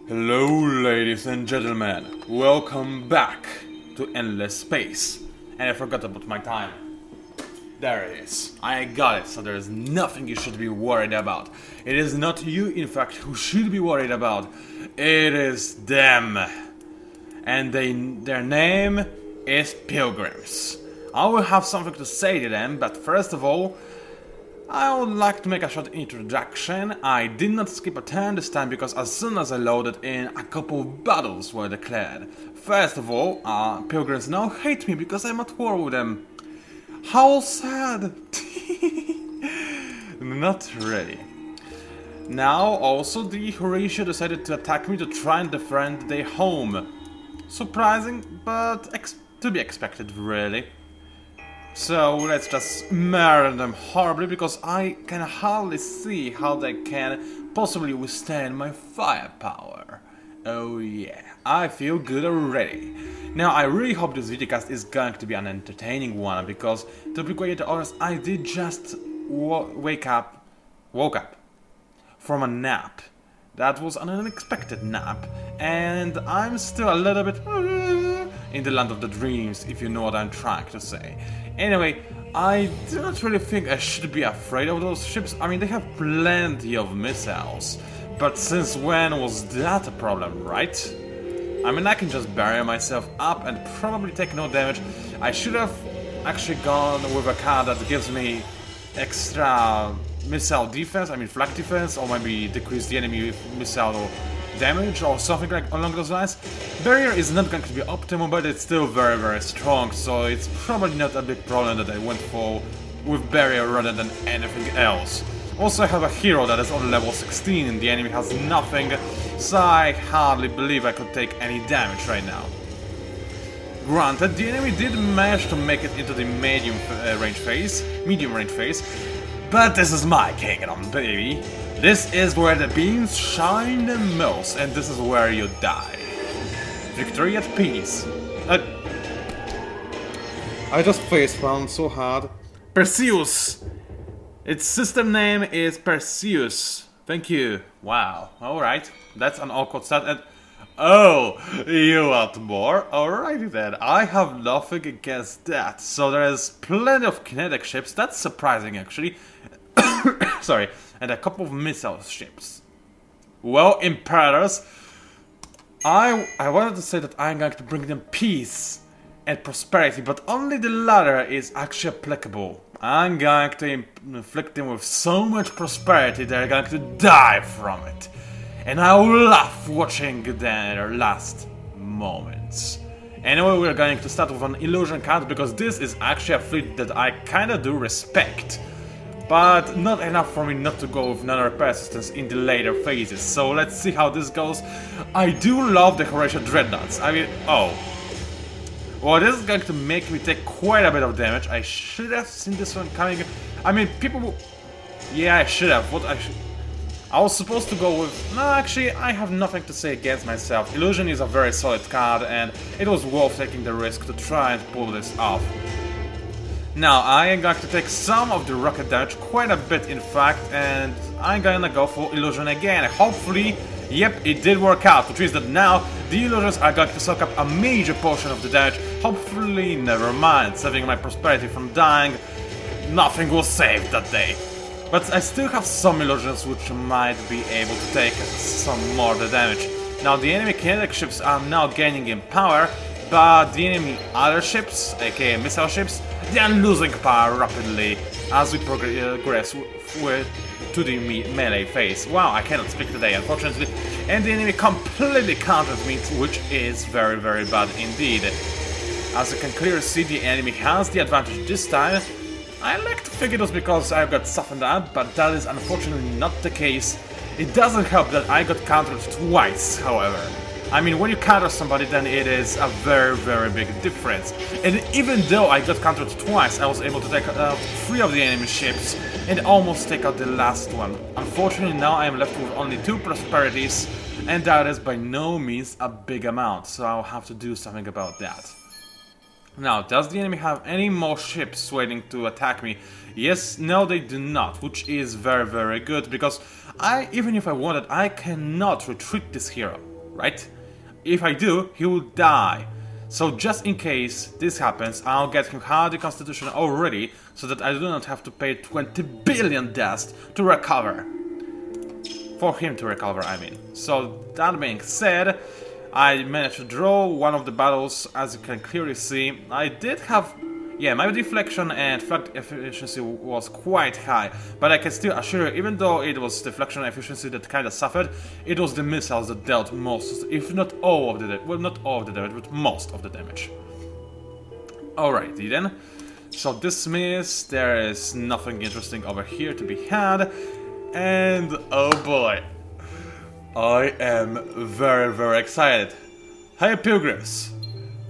Hello, ladies and gentlemen. Welcome back to Endless Space. And I forgot about my time. There it is. I got it, so there is nothing you should be worried about. It is not you, in fact, who should be worried about. It is them. And their name is Pilgrims. I will have something to say to them, but first of all, I would like to make a short introduction. I did not skip a turn this time because as soon as I loaded in, a couple of battles were declared. First of all, Pilgrims now hate me because I'm at war with them. How sad! Not really. Now also the Horatio decided to attack me to try and defend their home. Surprising, but to be expected, really. So let's just murder them horribly because I can hardly see how they can possibly withstand my firepower. Oh yeah, I feel good already. Now I really hope this videocast is going to be an entertaining one because, to be quite honest, I did just woke up from a nap. That was an unexpected nap, and I'm still a little bit in the land of the dreams, if you know what I'm trying to say. Anyway, I do not really think I should be afraid of those ships. I mean, they have plenty of missiles. But since when was that a problem, right? I mean, I can just bury myself up and probably take no damage. I should have actually gone with a card that gives me extra missile defense, I mean flak defense, or maybe decrease the enemy missile damage or something like along those lines. Barrier is not going to be optimal, but it's still very, very strong, so it's probably not a big problem that I went for with barrier rather than anything else. Also, I have a hero that is on level 16 and the enemy has nothing, so I hardly believe I could take any damage right now. Granted, the enemy did manage to make it into the medium range phase, but this is my kingdom, baby. This is where the beams shine the most, and this is where you die. Victory at peace. I just facepalmed so hard. PERSEUS! Its system name is PERSEUS. Thank you. Wow. Alright. That's an awkward start. And oh, you want more? Alrighty then. I have nothing against that. So there is plenty of kinetic ships. That's surprising, actually. Sorry. And a couple of missile ships. Well, Imperators, I wanted to say that I'm going to bring them peace and prosperity, but only the latter is actually applicable. I'm going to inflict them with so much prosperity they're going to die from it. And I will laugh watching their last moments. Anyway, we're going to start with an illusion card because this is actually a fleet that I kinda do respect. But not enough for me not to go with non-repair systems in the later phases, so let's see how this goes. I do love the Horatio Dreadnoughts. I mean, oh. Well, this is going to make me take quite a bit of damage. I should have seen this one coming. I mean, people... Yeah, I should have. I was supposed to go with... No, actually, I have nothing to say against myself. Illusion is a very solid card, and it was worth taking the risk to try and pull this off. Now, I am going to take some of the rocket damage, quite a bit in fact, and I'm gonna go for Illusion again. Hopefully, yep, it did work out, which means that now the Illusions are going to soak up a major portion of the damage. Hopefully, never mind, saving my prosperity from dying. Nothing will save that day. But I still have some Illusions which might be able to take some more of the damage. Now, the enemy kinetic ships are now gaining in power, but the enemy other ships, aka missile ships, they are losing power rapidly as we progress to the melee phase. Wow, I cannot speak today, unfortunately. And the enemy completely countered me, which is very, very bad indeed. As you can clearly see, the enemy has the advantage this time. I like to think it was because I got softened up, but that is unfortunately not the case. It doesn't help that I got countered twice, however. I mean, when you counter somebody, then it is a very, very big difference. And even though I got countered twice, I was able to take out 3 of the enemy ships and almost take out the last one. Unfortunately, now I am left with only 2 prosperities, and that is by no means a big amount, so I'll have to do something about that. Now, does the enemy have any more ships waiting to attack me? Yes, no, they do not, which is very, very good, because even if I wanted, I cannot retreat this hero. right? If I do, he will die. So just in case this happens, I'll get him hardy constitution already, so that I do not have to pay 20 billion dust to recover. For him to recover, I mean. So that being said, I managed to draw one of the battles. As you can clearly see, I did have... yeah, my deflection and flag efficiency was quite high, but I can still assure you, even though it was deflection efficiency that kinda suffered, it was the missiles that dealt most, if not all of the damage, well, not all of the damage, but most of the damage. Alrighty then, so dismiss, there is nothing interesting over here to be had, and oh boy, I am very, very excited. Hey Pilgrims,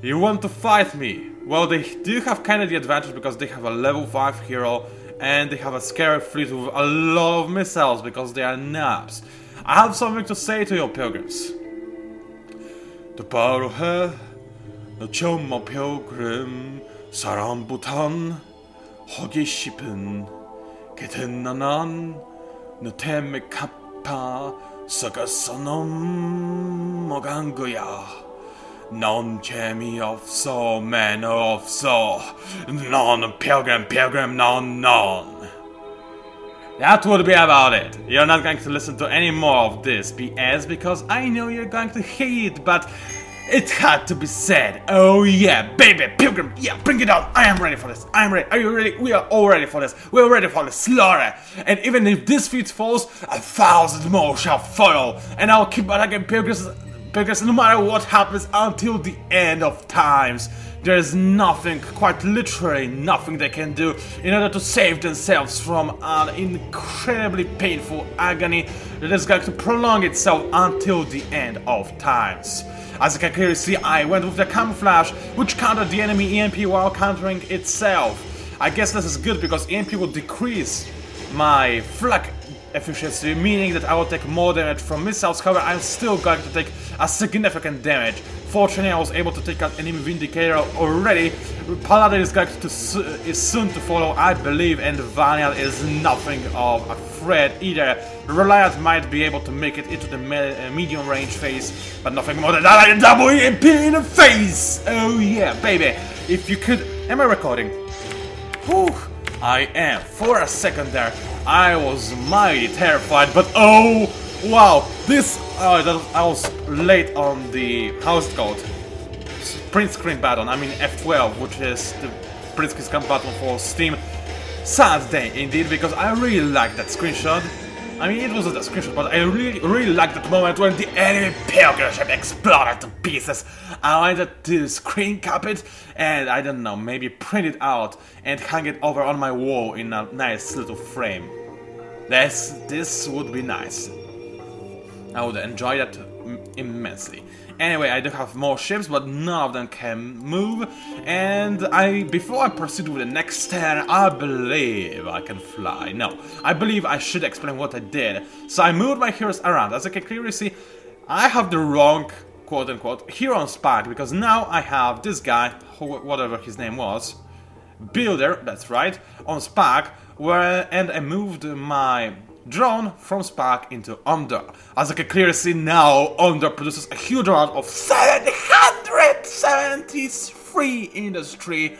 you want to fight me? Well, they do have kind of the advantage because they have a level 5 hero and they have a scary fleet with a lot of missiles because they are nabs. I have something to say to you, Pilgrims. Toparuhe, no choma Pilgrim, sarambutan, hogishipun, ketenanan, no teme kappa, sagasanum moganguya. Non chemi of so, man of so, non pilgrim, non. That would be about it. You're not going to listen to any more of this BS because I know you're going to hate it, but it had to be said. Oh yeah, baby, Pilgrim, yeah, bring it on. I am ready for this. I am ready. Are you ready? We are all ready for this. We're ready for the slaughter. And even if this feat falls, 1,000 more shall follow. And I'll keep attacking Pilgrims. Because no matter what happens until the end of times, there is nothing, quite literally nothing they can do in order to save themselves from an incredibly painful agony that is going to prolong itself until the end of times. As you can clearly see, I went with the camouflage, which countered the enemy EMP while countering itself. I guess this is good because EMP will decrease my flak efficiency, meaning that I will take more damage from missiles. However, I'm still going to take a significant damage. Fortunately, I was able to take out enemy Vindicator already. Paladin is going to is soon to follow, I believe, and Valiant is nothing of a threat either. Reliant might be able to make it into the medium range phase, but nothing more than that. Double EMP in the face! Oh yeah, baby! If you could... Am I recording? Whew, I am. For a second there, I was mighty terrified, but oh wow, this I was late on the how's it called? Print screen button. I mean F12, which is the print screen button for Steam. Sad day indeed, because I really liked that screenshot. I mean, it wasn't a screenshot, but I really liked that moment when the enemy Pilgrim ship exploded to pieces. I wanted to screen cap it and, I don't know, maybe print it out and hang it over on my wall in a nice little frame. This would be nice. I would enjoy that immensely. Anyway, I do have more ships, but none of them can move. And before I proceed with the next turn, I believe I can fly. No, I believe I should explain what I did. So I moved my heroes around. As you can clearly see, I have the wrong, quote-unquote, hero on Spark, because now I have this guy, whatever his name was, Builder, that's right, on Spark, and I moved my drone from Spark into Ondor. As you can clearly see now, Ondor produces a huge amount of 773 industry.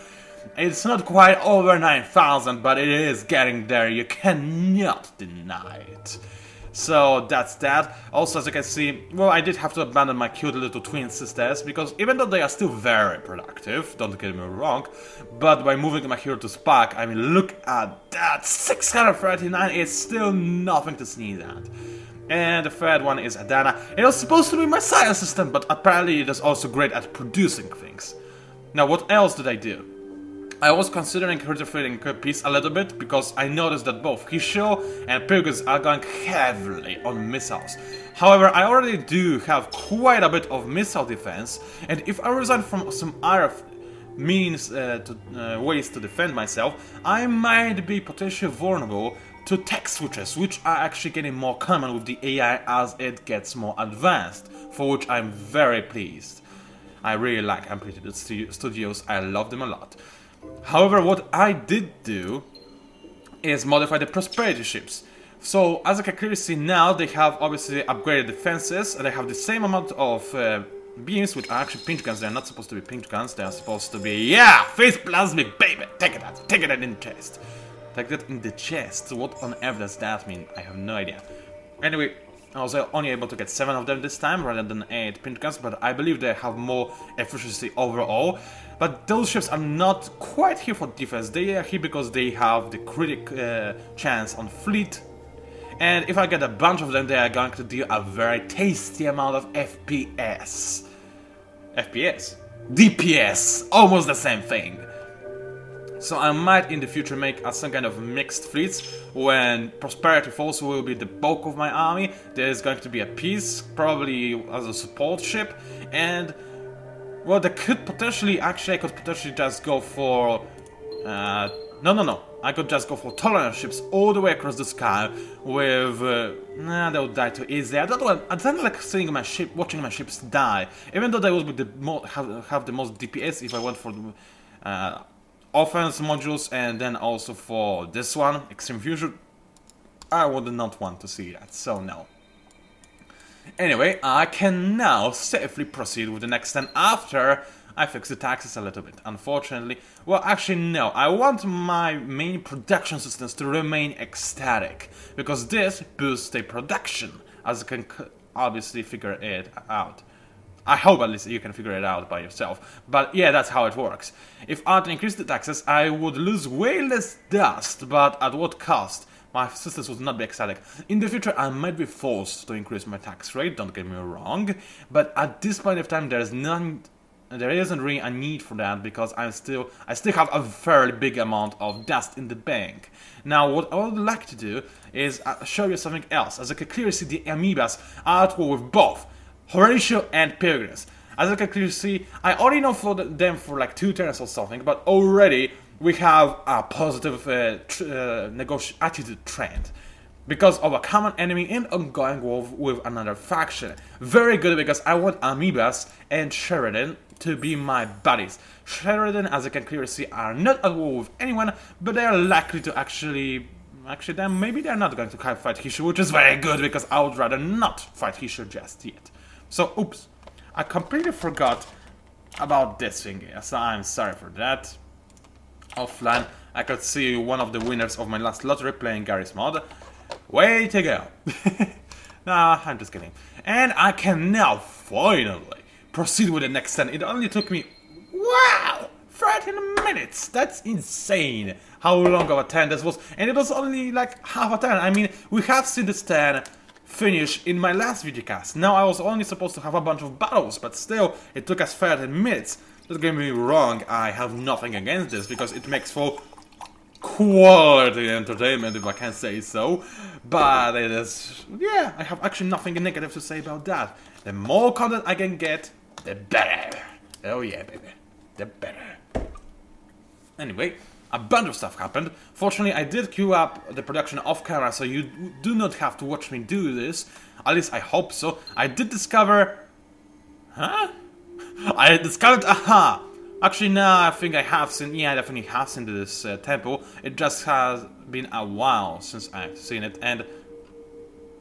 It's not quite over 9,000, but it is getting there, you cannot deny it. So that's that. Also, as you can see, well, I did have to abandon my cute little twin sisters, because even though they are still very productive, don't get me wrong, but by moving my hero to Spark, I mean, look at that, 639 is still nothing to sneeze at. And the third one is Adana. It was supposed to be my science system, but apparently it is also great at producing things. Now, what else did I do? I was considering retrofitting Peace a little bit, because I noticed that both Hisho and Pilgrims are going heavily on missiles. However, I already do have quite a bit of missile defense, and if I resign from some other means ways to defend myself, I might be potentially vulnerable to tech switches, which are actually getting more common with the AI as it gets more advanced, for which I'm very pleased. I really like Amplitude Studios, I love them a lot. However, what I did do is modify the prosperity ships. So, as I can clearly see now, they have obviously upgraded defenses. They have the same amount of beams, which are actually pinch guns. They're not supposed to be pinch guns. They're supposed to be, yeah, face plasmic, baby. Take it out. Take it out in the chest. Take that in the chest. What on earth does that mean? I have no idea. Anyway, I was only able to get 7 of them this time rather than 8 pinch guns, but I believe they have more efficiency overall. But those ships are not quite here for defense. They are here because they have the critic chance on fleet. And if I get a bunch of them, they are going to deal a very tasty amount of FPS. FPS? DPS! Almost the same thing. So I might in the future make some kind of mixed fleets. When Prosperity falls will be the bulk of my army. There is going to be a Peace, probably as a support ship. And, well, they could potentially, actually I could potentially just go for... No. I could just go for tolerance ships all the way across the sky with... nah, they would die too easy. I don't like seeing my ship, watching my ships die. Even though they would be have the most DPS if I went for the offense modules and then also for this one, Extreme Fusion. I would not want to see that, so no. Anyway, I can now safely proceed with the next turn after I fix the taxes a little bit, unfortunately. Well, actually, no. I want my main production systems to remain ecstatic, because this boosts their production, as you can obviously figure it out. I hope at least you can figure it out by yourself. But yeah, that's how it works. If I had to increase the taxes, I would lose way less dust, but at what cost? My systems would not be ecstatic. In the future, I might be forced to increase my tax rate, don't get me wrong, but at this point of time, there isn't really a need for that because I still have a fairly big amount of dust in the bank. Now, what I would like to do is show you something else. As I can clearly see, the amoebas are at war with both Horatio and Pilgrims. As I can clearly see, I already know for them for like 2 turns or something, but already we have a positive attitude trend. Because of a common enemy and ongoing war with another faction. Very good, because I want Amoebas and Sheridan to be my buddies. Sheridan, as I can clearly see, are not at war with anyone, but they are likely to actually then maybe they're not going to fight Hishu, which is very good, because I would rather not fight Hishu just yet. So, oops. I completely forgot about this thing, so I'm sorry for that. Offline, I could see one of the winners of my last lottery playing Gary's mod. Way to go! Nah, I'm just kidding. And I can now finally proceed with the next turn. It only took me, wow, 13 minutes! That's insane how long of a turn this was. And it was only like half a turn. I mean, we have seen this turn finish in my last videocast. Now I was only supposed to have a bunch of battles, but still, it took us 13 minutes. Don't get me wrong, I have nothing against this, because it makes for quality entertainment, if I can say so. But it is, yeah, I have actually nothing negative to say about that. The more content I can get, the better. Oh yeah, baby, the better. Anyway, a bunch of stuff happened. Fortunately, I did queue up the production off camera, so you do not have to watch me do this. At least I hope so. I did discover... Huh? I discovered... Aha! Actually, now I think I have seen... Yeah, I definitely have seen this temple. It just has been a while since I've seen it, and...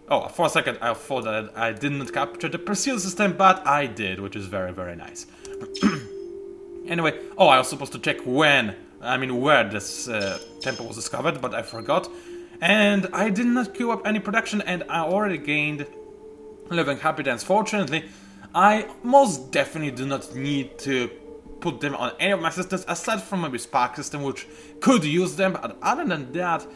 Oh, for a second I thought that I did not capture the PERSEUS system, but I did, which is very, very nice. Anyway, oh, I was supposed to check where this temple was discovered, but I forgot. And I did not queue up any production, and I already gained living inhabitants. Fortunately, I most definitely do not need to put them on any of my systems, aside from maybe Spark system, which could use them, but other than that,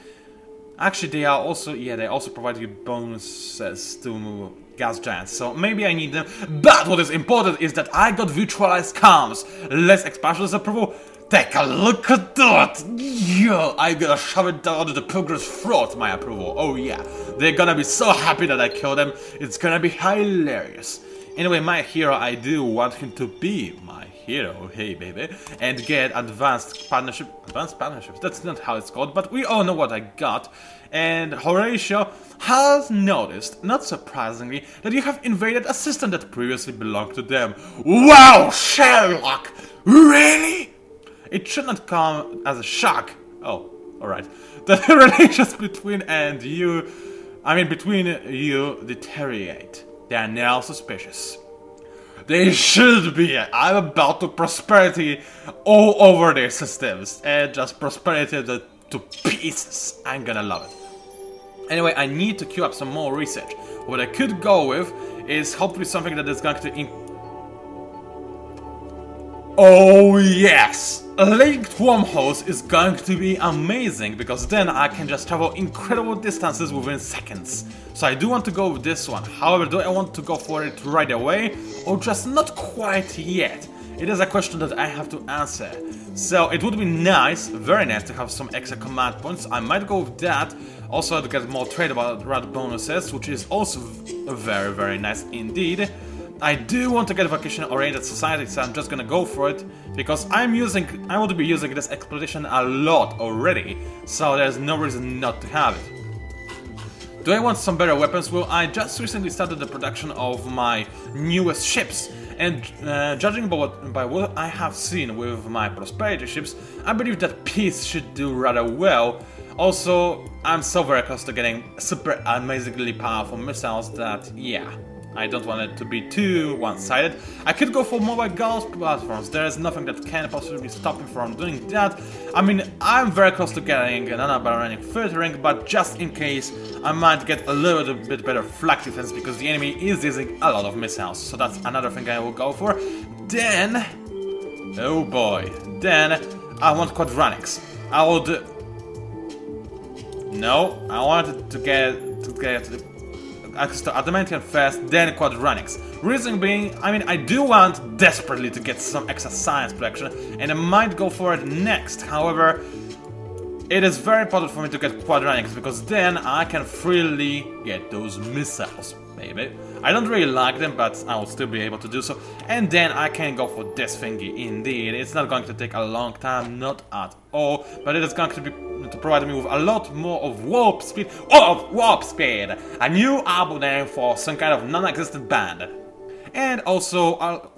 actually they are also, yeah, they also provide you bonuses to gas giants, so maybe I need them. But what is important is that I got virtualized comms, less expansionist approval. Take a look at that! Yeah, I gotta shove it down the Pilgrim's throat, my approval. Oh yeah, they're gonna be so happy that I killed them. It's gonna be hilarious. Anyway, my hero, I do want him to be my hero, hey baby, and get advanced partnerships, that's not how it's called, but we all know what I got. And Horatio has noticed, not surprisingly, that you have invaded a system that previously belonged to them. Wow, Sherlock! Really? It should not come as a shock. Oh, alright. The relations between and you I mean, between you, deteriorate. They are now suspicious. They should be. I'm about to prosperity all over their systems. And just prosperity to pieces. I'm gonna love it. Anyway, I need to queue up some more research. What I could go with is hopefully something that is going to oh yes! A linked wormholes is going to be amazing, because then I can just travel incredible distances within seconds. So I do want to go with this one. However, do I want to go for it right away, or just not quite yet? It is a question that I have to answer. So it would be nice, very nice, to have some extra command points. I might go with that. Also to get more trade about rad bonuses, which is also very, very nice indeed. I do want to get a vacation-oriented society, so I'm just gonna go for it, because I want to be using this expedition a lot already, so there's no reason not to have it. Do I want some better weapons? Well, I just recently started the production of my newest ships, and judging by what I have seen with my prosperity ships, I believe that peace should do rather well. Also, I'm so very close to getting super amazingly powerful missiles that, yeah, I don't want it to be too one-sided. I could go for mobile guard platforms. There is nothing that can possibly stop me from doing that. I mean, I'm very close to getting an anabaronic filtering, but just in case, I might get a little bit better flak defense, because the enemy is using a lot of missiles. So that's another thing I will go for. Then, oh boy, then I want quadranics. I would. No, I wanted to get access to adamantium first, then quadranics. Reason being, I mean, I do want desperately to get some extra science production, and I might go for it next. However, it is very important for me to get quadranics, because then I can freely get those missiles, baby. I don't really like them, but I will still be able to do so. And then I can go for this thingy, indeed. It's not going to take a long time, not at all, but it is going to provide me with a lot more of warp speed. Oh, warp speed! A new album name for some kind of non-existent band. And also I'll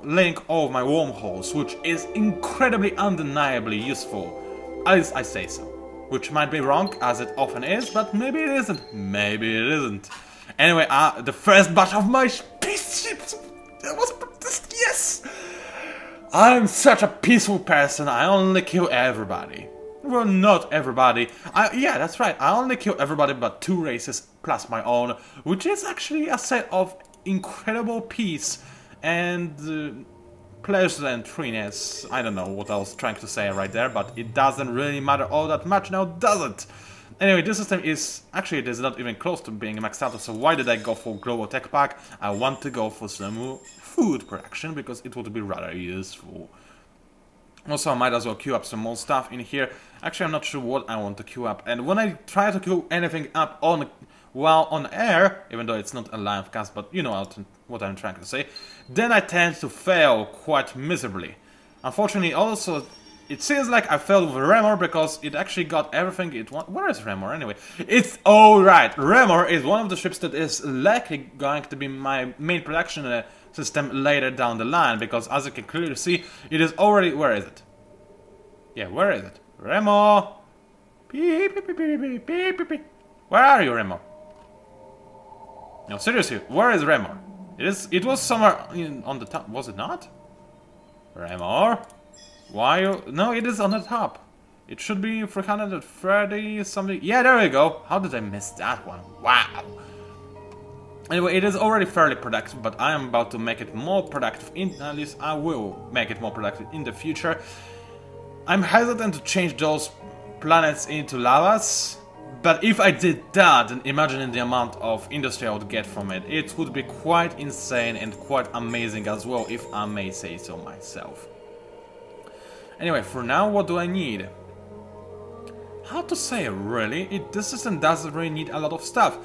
link all of my wormholes, which is incredibly undeniably useful. At least I say so. Which might be wrong, as it often is, but maybe it isn't. Maybe it isn't. Anyway, the first batch of my spaceships was produced, yes! I'm such a peaceful person, I only kill everybody. Well, not everybody. Yeah, that's right, I only kill everybody but 2 races plus my own, which is actually a set of incredible peace and pleasantness. I don't know what I was trying to say right there, but it doesn't really matter all that much now, does it? Anyway, this system is, actually it is not even close to being maxed out, so why did I go for Global Tech Pack? I want to go for some food production, because it would be rather useful. Also, I might as well queue up some more stuff in here. Actually, I'm not sure what I want to queue up, and when I try to queue anything up while on air, even though it's not a live cast, but you know what I'm trying to say, then I tend to fail quite miserably. Unfortunately, also, it seems like I failed with Remor, because it actually got everything it wanted. Where is Remor anyway? It's alright. Remor is one of the ships that is likely going to be my main production system later down the line, because as you can clearly see, it is already. Where is it? Yeah, where is it? Remor! Beep, beep, beep, beep, beep, beep, beep, beep. Where are you, Remor? No, seriously, where is Remor? It was somewhere on the top, was it not? Remor? Why you... No, it is on the top. It should be 330 something. Yeah, there we go. How did I miss that one? Wow. Anyway, it is already fairly productive, but I am about to make it more productive. At least I will make it more productive in the future. I'm hesitant to change those planets into lavas, but if I did that, then imagine the amount of industry I would get from it. It would be quite insane and quite amazing as well, if I may say so myself. Anyway, for now, what do I need? How to say, really? This system doesn't really need a lot of stuff.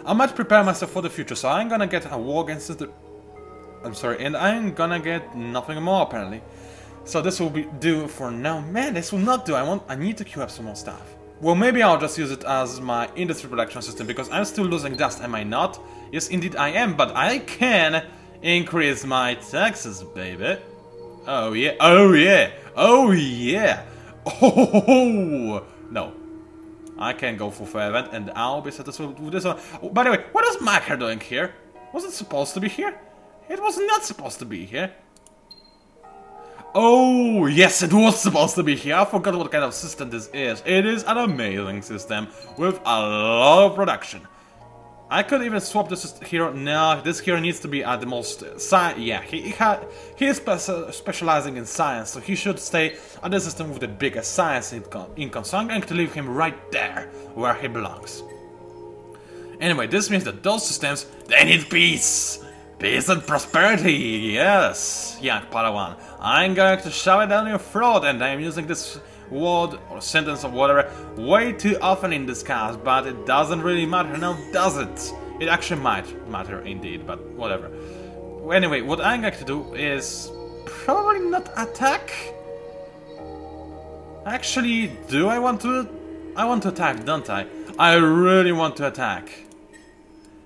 I might prepare myself for the future, so I'm gonna get a war against the... I'm sorry, and I'm gonna get nothing more, apparently. So this will do for now. Man, this will not do. I need to queue up some more stuff. Well, maybe I'll just use it as my industry production system, because I'm still losing dust, am I not? Yes, indeed I am, but I can increase my taxes, baby. Oh yeah, oh yeah, oh yeah. Oh no, I can go for fair event and I'll be satisfied with this one. Oh, by the way, what is Macker doing here? Was it supposed to be here? It was not supposed to be here. Oh, yes, it was supposed to be here. I forgot what kind of system this is. It is an amazing system with a lot of production. I could even swap this hero. No, this hero needs to be at the most yeah, he is specializing in science, so he should stay at the system with the biggest science income. So I'm going to leave him right there where he belongs. Anyway, this means that those systems, they need peace. Peace and prosperity, yes, young Padawan. I'm going to shove it down your throat, and I'm using this word or sentence or whatever way too often in this cast, but it doesn't really matter now, does it? It actually might matter indeed, but whatever. Anyway, what I'm going to do is probably not attack. Actually, do I want to? I want to attack, don't I? I really want to attack.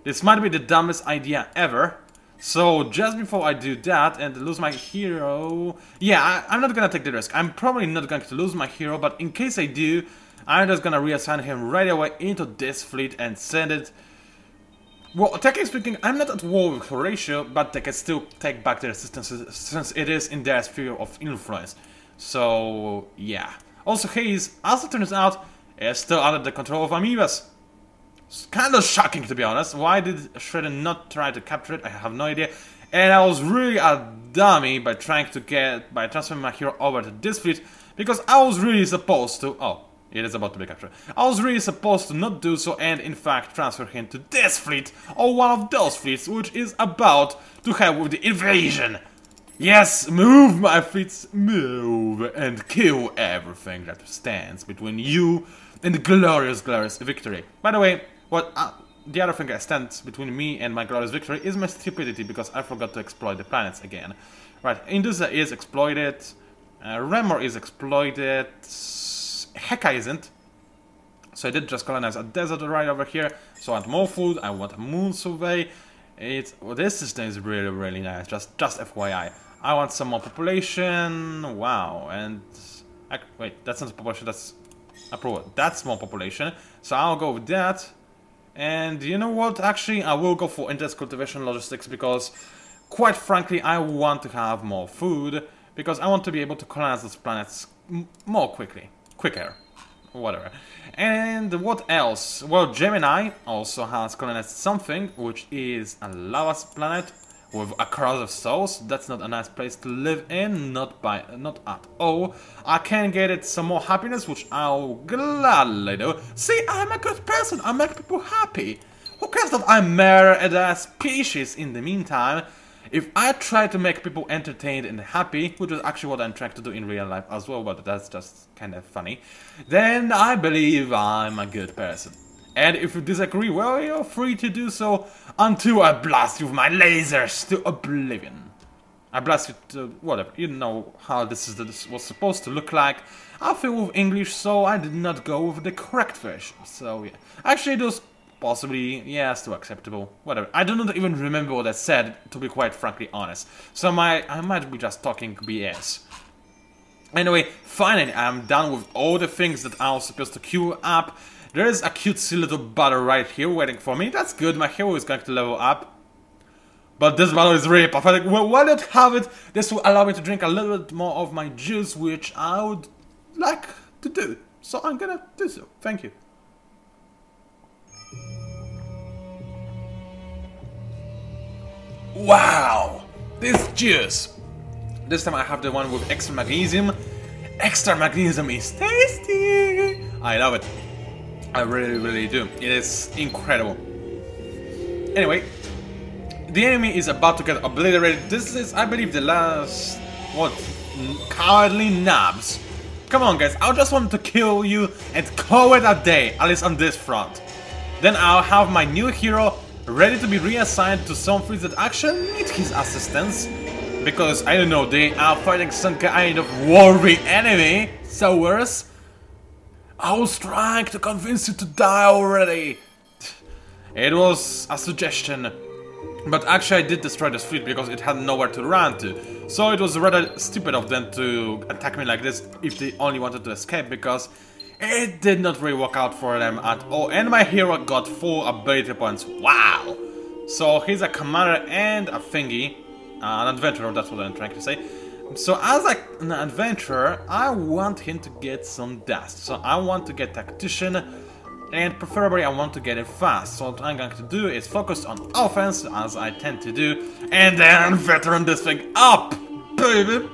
This might be the dumbest idea ever. So, just before I do that and lose my hero... Yeah, I'm not gonna take the risk. I'm probably not going to lose my hero, but in case I do, I'm just gonna reassign him right away into this fleet and send it... Well, technically speaking, I'm not at war with Horatio, but they can still take back their resistance since it is in their sphere of influence. So, yeah. Also, Hayes, as it turns out, is still under the control of Amoebas. It's kind of shocking, to be honest. Why did Shredder not try to capture it? I have no idea. And I was really a dummy by transferring my hero over to this fleet, because I was really supposed to... Oh, it is about to be captured. I was really supposed to not do so and in fact transfer him to this fleet, or one of those fleets, which is about to help with the invasion. Yes, move my fleets, move, and kill everything that stands between you and the glorious, glorious victory. By the way, the other thing that stands between me and my glorious victory is my stupidity, because I forgot to exploit the planets again. Right, Indusa is exploited, Remor is exploited, Heka isn't. So I did just colonize a desert right over here, so I want more food, I want a moon survey. Well, this system is really, really nice, just FYI. I want some more population, wow, and... Wait, that's not population, that's... Approval. That's more population, so I'll go with that. And you know what, actually I will go for intense cultivation logistics, because quite frankly I want to have more food, because I want to be able to colonize those planets more quicker, whatever. And what else? Well, Gemini also has colonized something, which is a lava planet with a cross of souls. That's not a nice place to live in, not at all. I can get it some more happiness, which I'll gladly do. See, I'm a good person, I make people happy. Who cares that I murder a species in the meantime? If I try to make people entertained and happy, which is actually what I'm trying to do in real life as well, but that's just kind of funny, then I believe I'm a good person. And if you disagree, well, you're free to do so until I blast you with my lasers to oblivion. I blast you to whatever. You know how this was supposed to look like. I feel with English, so I did not go with the correct version. So yeah, actually it was possibly, yeah, still acceptable. Whatever. I do not even remember what I said, to be quite frankly honest. So I might be just talking BS. Anyway, finally, I'm done with all the things that I was supposed to queue up. There is a cutesy little battle right here waiting for me. That's good, my hero is going to level up. But this battle is really pathetic. Well, why not have it? This will allow me to drink a little bit more of my juice, which I would like to do. So I'm gonna do so. Thank you. Wow! This juice! This time I have the one with extra magnesium. Extra magnesium is tasty! I love it. I really, really do. It is incredible. Anyway, the enemy is about to get obliterated. This is, I believe, the last... What? Cowardly nabs. Come on, guys. I just want to kill you and call it a day, at least on this front. Then I'll have my new hero ready to be reassigned to some fleets that actually need his assistance. Because, I don't know, they are fighting some kind of worthy enemy. So worse. I was trying to convince you to die already. It was a suggestion. But actually I did destroy this fleet because it had nowhere to run to. So it was rather stupid of them to attack me like this if they only wanted to escape, because It did not really work out for them at all, and my hero got 4 ability points. Wow! So he's a commander and a thingy, an adventurer, that's what I'm trying to say. So as an adventurer, I want him to get some dust. So I want to get tactician, and preferably I want to get it fast. So what I'm going to do is focus on offense, as I tend to do, and then veteran this thing up, baby!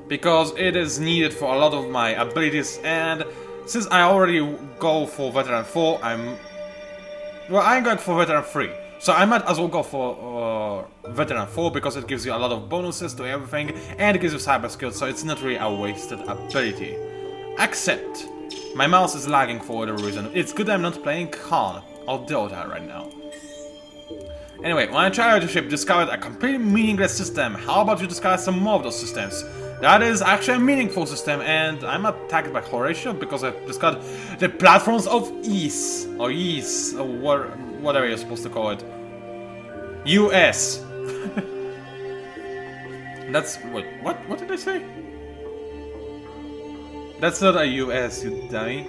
Because it is needed for a lot of my abilities, and since I already go for veteran 4, I'm going for veteran 3. So I might as well go for veteran 4 because it gives you a lot of bonuses to everything, and it gives you cyber skills, so it's not really a wasted ability. Except my mouse is lagging for whatever reason. It's good I'm not playing Khan or Dota right now. Anyway, when I tried to ship discovered a completely meaningless system. How about you discover some more of those systems? That is actually a meaningful system, and I'm attacked by Horatio because I've discovered the platforms of ease, or ease, or whatever you're supposed to call it. US. That's what did I say? That's not a US, you dummy.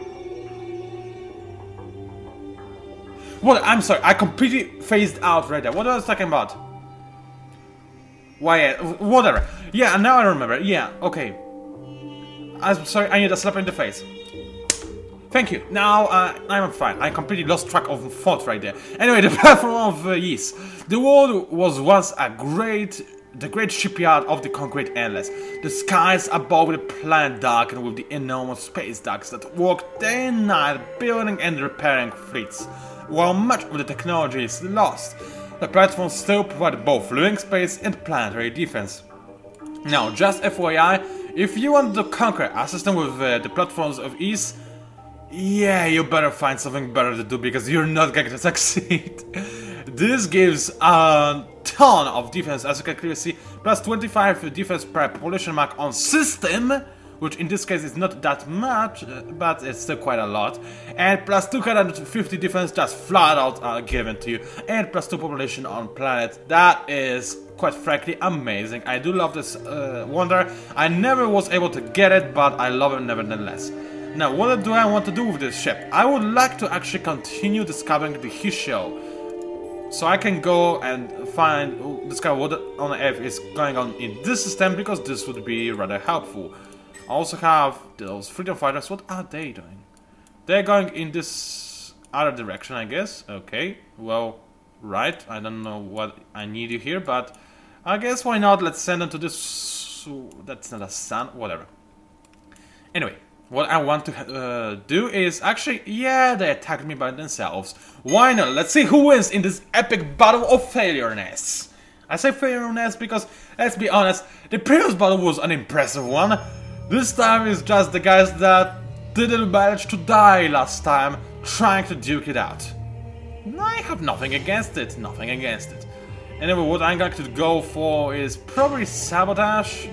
What? I'm sorry, I completely phased out right there. What was I talking about? Why? Whatever. Yeah, now I remember. Yeah, okay. I'm sorry, I need a slap in the face. Thank you. Now I'm fine. I completely lost track of thought right there. Anyway, the platform of Ys. The world was once the great shipyard of the concrete endless. The skies above the planet darkened with the enormous space docks that worked day and night building and repairing fleets. While much of the technology is lost, the platforms still provide both living space and planetary defense. Now, just FYI, if you want to conquer a system with the platforms of Ys, yeah, you better find something better to do because you're not going to succeed. This gives a ton of defense, as you can clearly see, plus 25 defense per population mark on system, which in this case is not that much, but it's still quite a lot, and plus 250 defense just flat out given to you, and plus 2 population on planet. That is, quite frankly, amazing. I do love this wonder. I never was able to get it, but I love it nevertheless. Now, what do I want to do with this ship? I would like to actually continue discovering the Hisho, so I can go and discover what on earth is going on in this system, because this would be rather helpful. I also have those freedom fighters. What are they doing? They're going in this other direction, I guess. Okay, well, right. I don't know what I need you here, but I guess why not? Let's send them to this. That's not a sun, whatever. Anyway, what I want to do is actually, yeah, they attacked me by themselves. Why not? Let's see who wins in this epic battle of failureness. I say failureness because, let's be honest, the previous battle was an impressive one. This time is just the guys that didn't manage to die last time trying to duke it out. I have nothing against it, nothing against it. Anyway, what I'm going to go for is probably sabotage.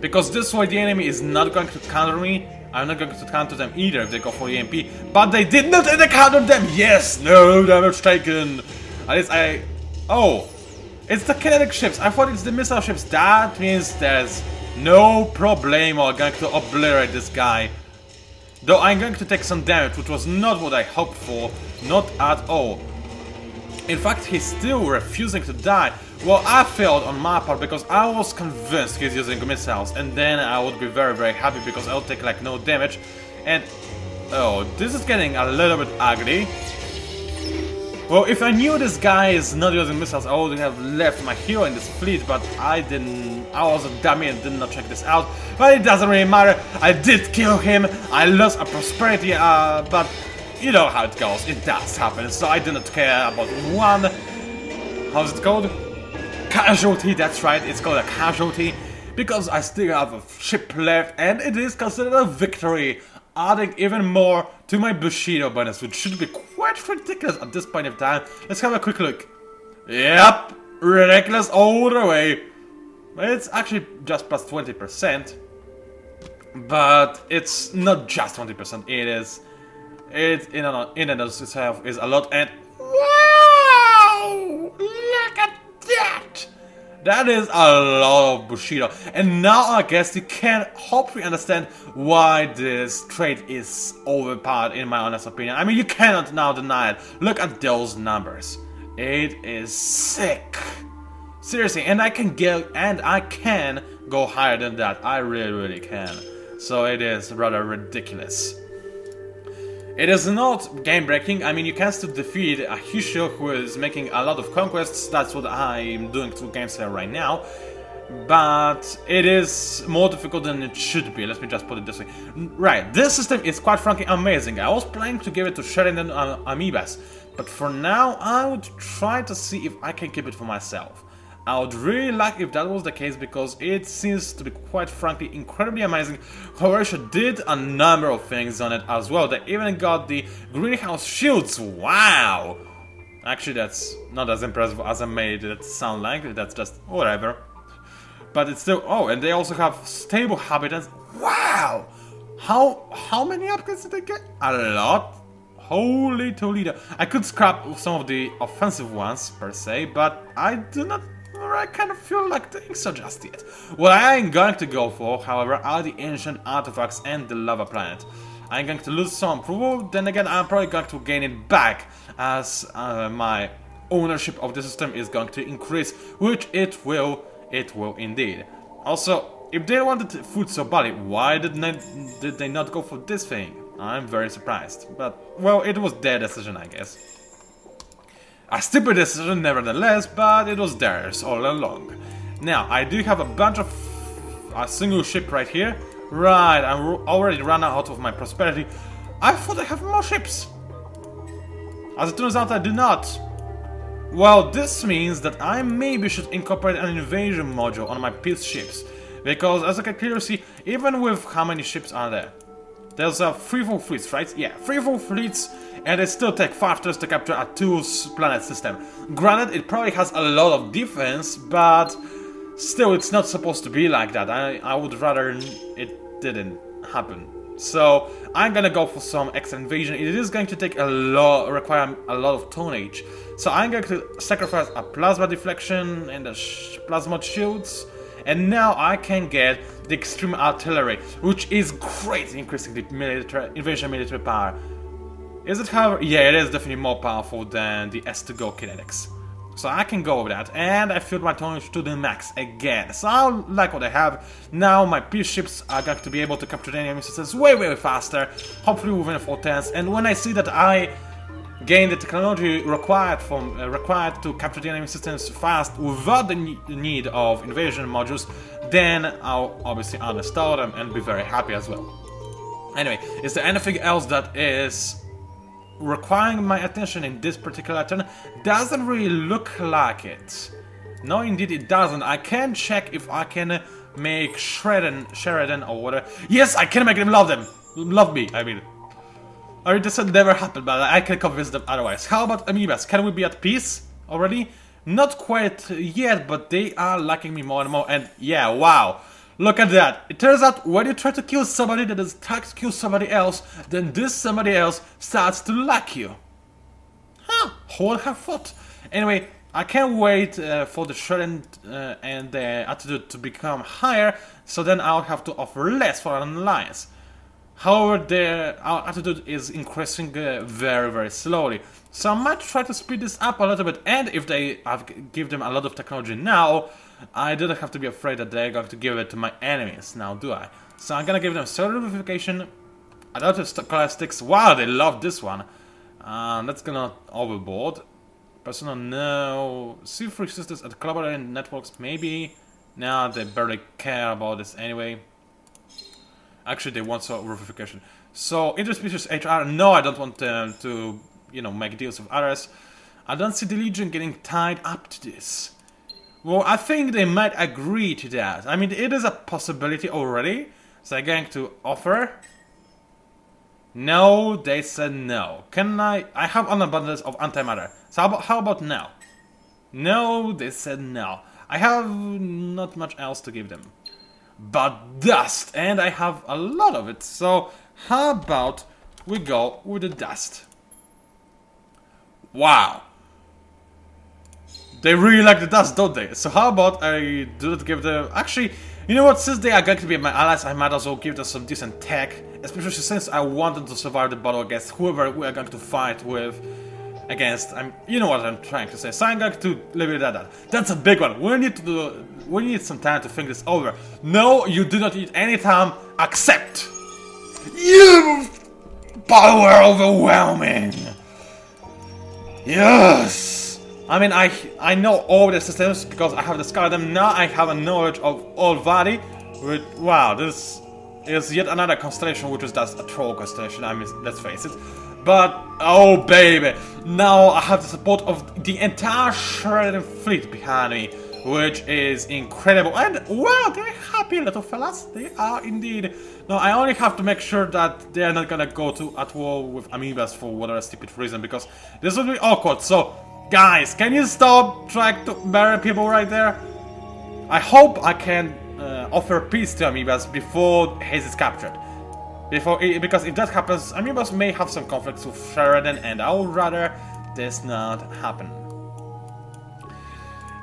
Because this way the enemy is not going to counter me. I'm not going to counter them either if they go for the EMP. But they did not counter them! Yes! No damage taken! At least oh! It's the kinetic ships. I thought it's the missile ships. That means there's no problemo going to obliterate this guy. Though I'm going to take some damage, which was not what I hoped for. Not at all. In fact, he's still refusing to die. Well, I failed on my part because I was convinced he's using missiles. And then I would be very, very happy because I'll take like no damage. And oh, this is getting a little bit ugly. Well, if I knew this guy is not using missiles, I would have left my hero in this fleet, but I didn't. I was a dummy and did not check this out. But it doesn't really matter. I did kill him. I lost a prosperity, but you know how it goes. It does happen. So I do not care about one. How's it called? Casualty. That's right. It's called a casualty because I still have a ship left, and it is considered a victory, adding even more to my Bushido bonus, which should be quite ridiculous at this point in time. Let's have a quick look. Yep, ridiculous all the way. It's actually just plus 20%, but it's not just 20%. It is. It in and of itself is a lot. And wow, look at that! That is a lot of Bushido. And now I guess you can hopefully understand why this trait is overpowered, in my honest opinion. I mean, you cannot now deny it. Look at those numbers. It is sick. Seriously, and I can go higher than that. I really can. So it is rather ridiculous. It is not game-breaking. I mean, you can still defeat a Hisho who is making a lot of conquests. That's what I'm doing through games here right now. But it is more difficult than it should be. Let me just put it this way. Right, this system is quite frankly amazing. I was planning to give it to Sheridan Amiibas, but for now I would try to see if I can keep it for myself. I would really like if that was the case, because it seems to be quite frankly incredibly amazing. However, did a number of things on it as well. They even got the greenhouse shields. Wow! Actually, that's not as impressive as I made it sound like. That's just whatever. But it's still... Oh, and they also have stable habitats. Wow! How many upgrades did they get? A lot. Holy Toledo. I could scrap some of the offensive ones per se, but I do not... I kind of feel like doing so just yet. What I am going to go for, however, are the ancient artifacts and the lava planet. I'm going to lose some approval, then again I'm probably going to gain it back as my ownership of the system is going to increase, which it will indeed. Also, if they wanted food so badly, why did they not go for this thing? I'm very surprised, but well, it was their decision, I guess. A stupid decision nevertheless, but it was theirs all along. Now, I do have a bunch of... a single ship right here. Right, I'm already run out of my prosperity. I thought I have more ships. As it turns out, I do not. Well, this means that I maybe should incorporate an invasion module on my peace ships. Because, as you can clearly see, even with how many ships are there? There's 3 full fleets, right? Yeah, 3 full fleets, and it still takes 5 turns to capture a 2-planet system. Granted, it probably has a lot of defense, but still, it's not supposed to be like that. I would rather it didn't happen. So, I'm gonna go for some extra invasion. It is going to take require a lot of tonnage. So, I'm going to sacrifice a plasma deflection and the plasma shields. And now I can get the extreme artillery, which is great, increasing the invasion military power. Is it, however? Yeah, it is definitely more powerful than the S2Go kinetics. So I can go with that, and I filled my tonnage to the max again. So I like what I have. Now my peace ships are going to be able to capture the enemy systems way faster, hopefully within 4 turns. And when I see that I gain the technology required to capture the enemy systems fast without the need of invasion modules, then I'll obviously uninstall them and be very happy as well. Anyway, is there anything else that is requiring my attention in this particular turn? Doesn't really look like it. No, indeed it doesn't. I can check if I can make Sheridan or whatever. Yes, I can make them love me, I mean. Or this will never happen, but I can convince them otherwise. How about Amiibas? Can we be at peace already? Not quite yet, but they are liking me more and more. And yeah, wow. Look at that. It turns out when you try to kill somebody that is trying to kill somebody else, then this somebody else starts to like you. Huh, who would have thought? Anyway, I can't wait for the Sheridan and the attitude to become higher, so then I'll have to offer less for an alliance. However, our attitude is increasing very slowly. So I might try to speed this up a little bit, and if they give them a lot of technology now, I don't have to be afraid that they're going to give it to my enemies now, do I? So I'm gonna give them solar vivification, adaptive scholastics. Wow, they love this one. That's gonna overboard. Personal, no. C3 systems and collaborating networks, maybe. No, they barely care about this anyway. Actually, they want solar vivification. So, interspecies HR, no, I don't want them to, you know, make deals with others. I don't see the Legion getting tied up to this. Well, I think they might agree to that. I mean, it is a possibility already. So I'm going to offer. No, they said no. Can I have an abundance of antimatter. So how about now? No, they said no. I have not much else to give them. But dust, and I have a lot of it. So how about we go with the dust? Wow. They really like the dust, don't they? So how about I do not give them... Actually, you know what? Since they are going to be my allies, I might as well give them some decent tech. Especially since I want them to survive the battle against whoever we are going to fight with. Against... you know what I'm trying to say. So I'm going to leave it at that. That's a big one. We need some time to think this over. No, you do not need any time. Accept. You... Power overwhelming. Yes. I mean, I know all the systems because I have discovered them. Now I have a knowledge of all Vadi. Which, wow, this is yet another constellation, which is just a troll constellation. I mean, let's face it. But oh baby, now I have the support of the entire shredded fleet behind me, which is incredible. And wow, they're happy little fellas. They are indeed. Now I only have to make sure that they are not gonna go to at war with amoebas for whatever stupid reason, because this would be awkward. So guys, can you stop trying to bury people right there? I hope I can offer peace to amoebas before Haze is captured. Because if that happens, amoebas may have some conflicts with Sheridan, and I would rather this not happen.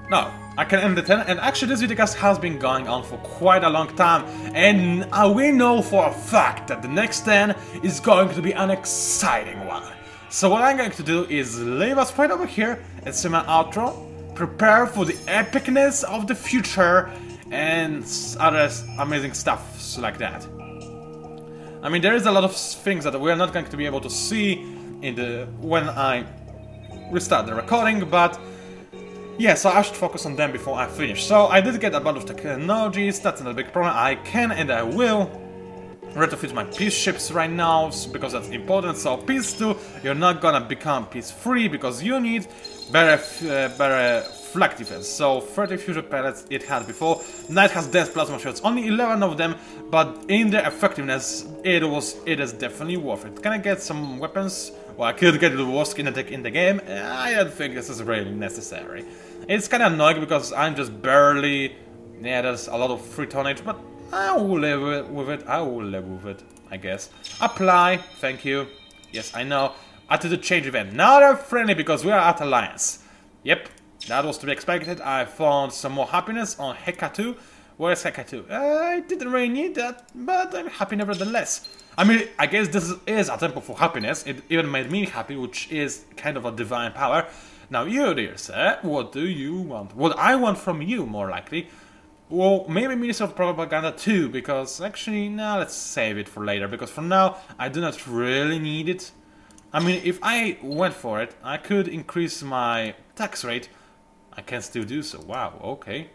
Now, I can end the 10, and actually this videocast has been going on for quite a long time, and we know for a fact that the next 10 is going to be an exciting one. So what I'm going to do is leave us right over here and see my outro, prepare for the epicness of the future, and other amazing stuff like that. I mean, there is a lot of things that we are not going to be able to see in when I restart the recording, but yeah, so I should focus on them before I finish. So I did get a bunch of technologies, that's not a big problem. I can and I will retrofit my peace ships right now, because that's important. So peace 2, you're not gonna become peace 3 because you need better flak defense. So 30 fusion pellets it had before. Knight has dense plasma shots, only 11 of them, but in their effectiveness it is definitely worth it. Can I get some weapons? Well, I could get the worst skin attack in the game. I don't think this is really necessary. It's kind of annoying because I'm just barely... Yeah, there's a lot of free tonnage, but I will live with it. I will live with it, I guess. Apply, thank you. Yes, I know. Attitude change event. Now they're friendly because we are at Alliance. Yep, that was to be expected. I found some more happiness on Hekatu. Where's Hekatu? I didn't really need that, but I'm happy nevertheless. I mean, I guess this is a temple for happiness. It even made me happy, which is kind of a divine power. Now you, dear sir, what do you want? What I want from you, more likely. Well, maybe Minister of Propaganda too, because actually, no, let's save it for later, because for now, I do not really need it. I mean, if I went for it, I could increase my tax rate. I can still do so. Wow, okay.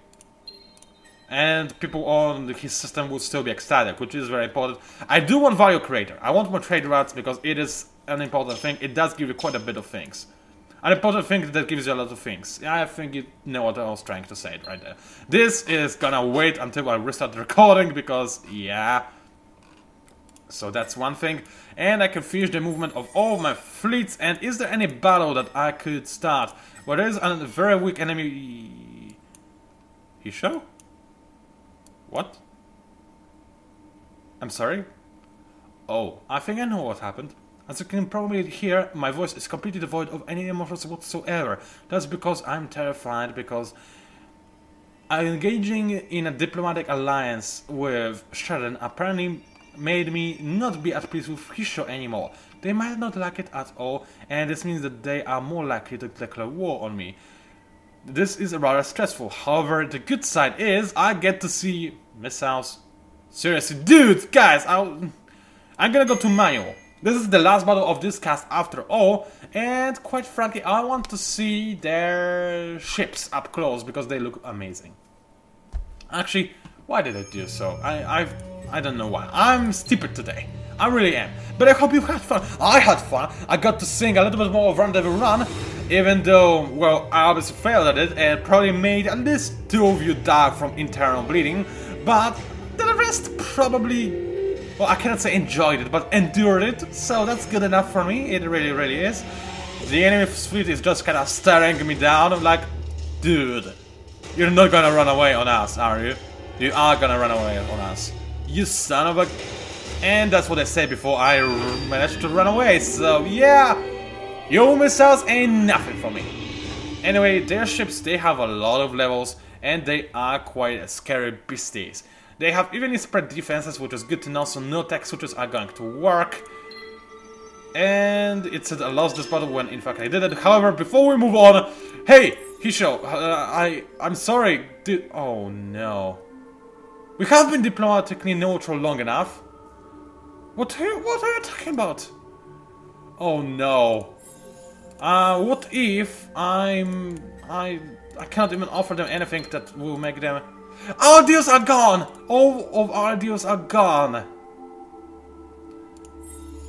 And people on his system would still be ecstatic, which is very important. I do want value creator. I want more trade routes because it is an important thing. It does give you quite a bit of things. An important thing that gives you a lot of things. I think you know what I was trying to say right there. This is gonna wait until I restart the recording because, yeah. So that's one thing. And I can finish the movement of all of my fleets. And is there any battle that I could start? Well, there is a very weak enemy. Hisho? What? I'm sorry? Oh, I think I know what happened. As you can probably hear, my voice is completely devoid of any emotions whatsoever. That's because I'm terrified, because I'm engaging in a diplomatic alliance with Sheridan apparently made me not be at peace with Hisho anymore. They might not like it at all, and this means that they are more likely to declare war on me. This is rather stressful. However, the good side is I get to see missiles. Seriously, dude, guys, I'm gonna go to manual. This is the last battle of this cast after all, and quite frankly, I want to see their ships up close because they look amazing. Actually, why did I do so? I don't know why. I'm stupid today. I really am. But I hope you had fun. I had fun. I got to sing a little bit more of Rendezvous Run, even though, well, I obviously failed at it and probably made at least 2 of you die from internal bleeding, but the rest probably... Well, I cannot say enjoyed it, but endured it, so that's good enough for me. It really, really is. The enemy fleet is just kind of staring me down. I'm like, dude, you're not gonna run away on us, are you? You are gonna run away on us. You son of a... And that's what I said before I managed to run away, so yeah. Your missiles ain't nothing for me. Anyway, their ships, they have a lot of levels, and they are quite scary beasties. They have evenly spread defenses, which is good to know, so no tech switches are going to work. And it said I lost this battle when in fact I did it. However, before we move on, hey, Hisho, I'm sorry, oh no. We have been diplomatically neutral long enough. What are you talking about? Oh no. What if I cannot even offer them anything that will make them... Our deals are gone! All of our deals are gone!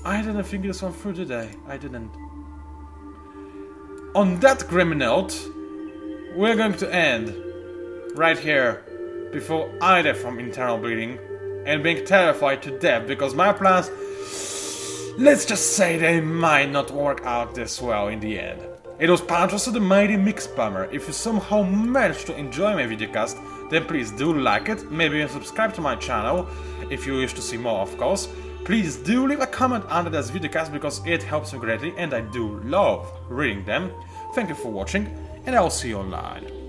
I didn't think this one through, did I? I didn't. On that grim note, we're going to end right here, before I die from internal bleeding and being terrified to death, because my plans, let's just say they might not work out this well in the end. It was PANCZASU the Mighty Mix Bummer. If you somehow managed to enjoy my videocast, then please do like it, maybe even subscribe to my channel, if you wish to see more, of course. Please do leave a comment under this videocast because it helps me greatly and I do love reading them. Thank you for watching and I'll see you online.